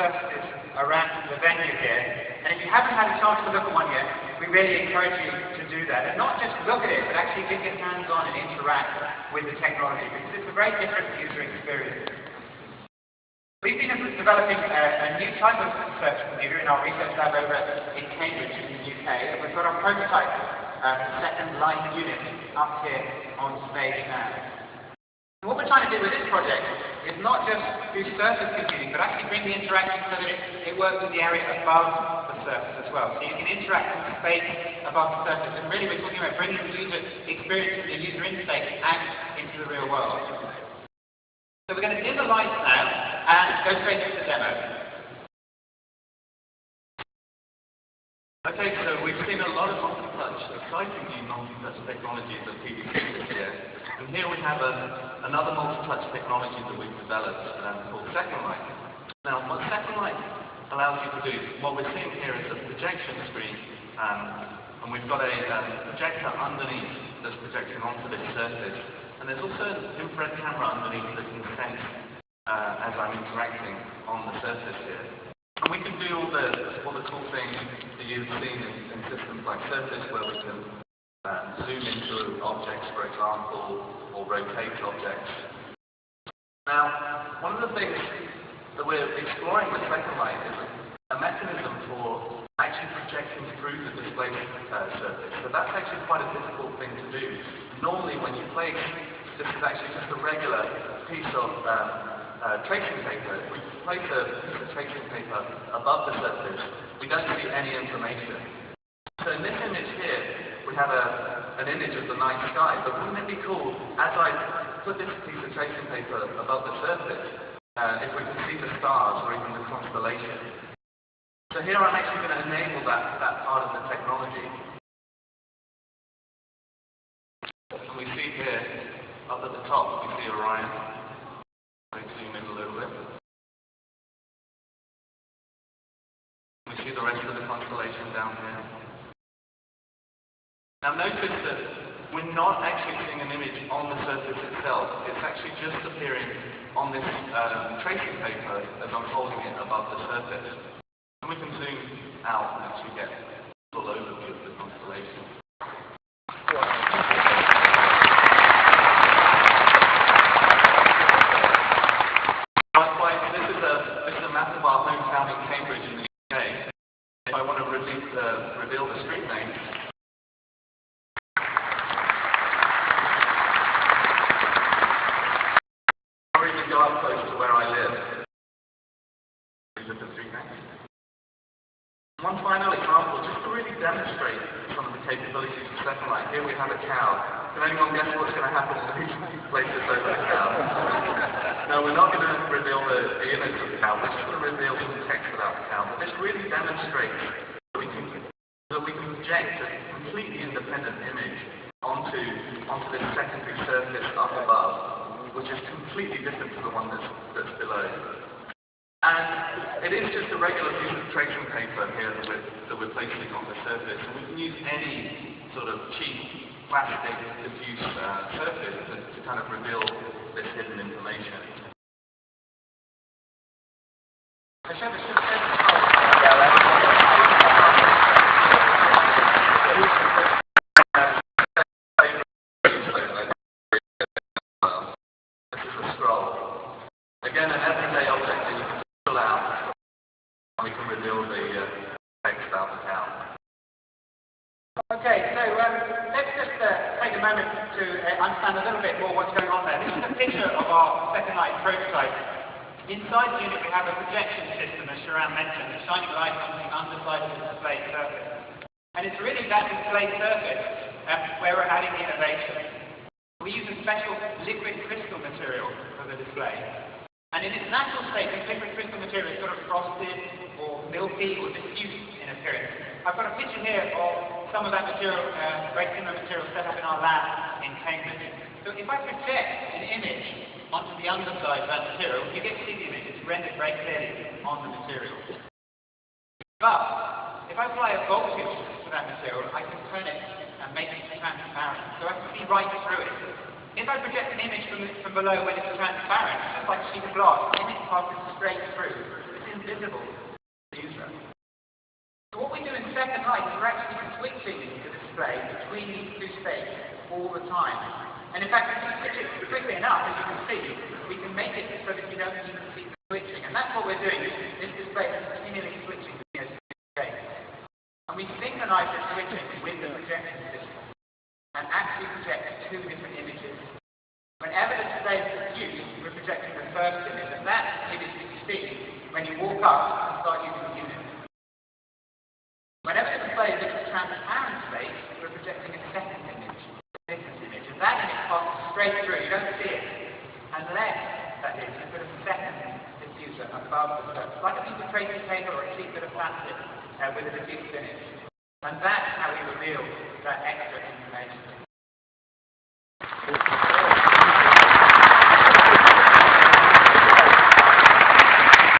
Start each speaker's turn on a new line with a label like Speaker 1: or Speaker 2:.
Speaker 1: surfaces around the venue here. And if you haven't had a chance to look at one yet, we really encourage you to do that. And not just look at it, but actually get your hands on and interact with the technology, because it's a very different user experience. We've been developing a new type of search computer in our research lab over in Cambridge in the UK, and we've got our prototype second line unit up here on stage now. And what we're trying to do with this project is not just do surface computing, but actually bring the interaction so that it works with the area above the surface as well. So you can interact with the space above the surface, and really we're talking about bringing the user experience, the user interface out into the real world. So we're going to dim the lights now and go straight into the demo.
Speaker 2: Okay, so we've seen a lot of multi-touch, exciting new multi-touch technologies at PDC this year. And here we have another multi-touch technology that we've developed called Second Light. Now, what Second Light allows you to do, what we're seeing here is a projection screen, and we've got a projector underneath that's projecting onto this surface. And there's also an infrared camera underneath that can sense as I'm interacting on the surface here. And we can do all the cool things that you've seen in systems like Surface, where we can zoom into objects, for example, or rotate objects. Now, one of the things that we're exploring with Second Light is a mechanism for actually projecting through the display surface. So that's actually quite a difficult thing to do. Normally, when you place, this is actually just a regular piece of tracing paper. If we place a piece of tracing paper above the surface, we don't see any information. So in this image here, we have an image of the night sky, but wouldn't it be cool, as I put this piece of tracing paper above the surface, if we can see the stars or even the constellation? So here I'm actually going to enable that part of the technology. And we see here, up at the top, we see Orion. Let me zoom in a little bit. We see the rest of the constellation down here. Now notice that we're not actually seeing an image on the surface itself. It's actually just appearing on this tracing paper as I'm holding it above the surface. And we can zoom out and actually get a full overview of the constellation. This is a map of our hometown in Cambridge in the UK. If I want to reveal the street name, or even go up close to where I live. These are the street names. One final example, just to really demonstrate some of the capabilities of Second Light. Here we have a cow. Can anyone guess what's going to happen if we place this over the cow? No, we're not going to reveal the image of the cow. We're just going to reveal some text about the cow. But this really demonstrates that we can project a completely independent image onto this secondary surface up above, which is completely different to the one that's below. And it is just a regular piece of tracing paper here that we're placing on the surface. And we can use any sort of cheap plastic diffuse surface to kind of reveal this hidden information. This is a scroll. Again, an everyday object that you can pull out, and we can reveal the text about the cow.
Speaker 1: Okay, so let's just take a moment to understand a little bit more what's going on there. This is a picture of our Second Light prototype. Inside the unit we have a projection system, as Sharon mentioned, that's shining light on the underside of the display surface. And it's really that display surface where we're adding the innovation. We use a special liquid crystal material for the display. And in its natural state, this liquid crystal material is sort of frosted or milky or diffuse in appearance. I've got a picture here of some of that material, very similar material set up in our lab in Cambridge. So if I project an image onto the underside of that material, you get to see the image. It's rendered very clearly on the material. But if I apply a voltage to that material, I can turn it and make it transparent, so I can see right through it. If I project an image from below when it's transparent, just like a sheet of glass, the image passes straight through. It's invisible. visible to the user. So what we do in Second Life is we're actually switching the display between these two states all the time. And in fact, if you switch it quickly enough, as you can see, we can make it so that you don't even see the switching. And that's what we're doing. This display is continually switching between those two states. And we synchronize the switching with the projection system and actually project two different images. Whenever the display is produced, we're projecting the first image, and that image that you see when you walk up and start using the unit. Whenever the display is in a transparent state, we're projecting a second image, a different image, and that image passes straight through. You don't see it unless, that is, you put a second diffuser above the surface, like a piece of tracing paper or a cheap bit of plastic with a diffuse finish. And that's how we reveal that extra information.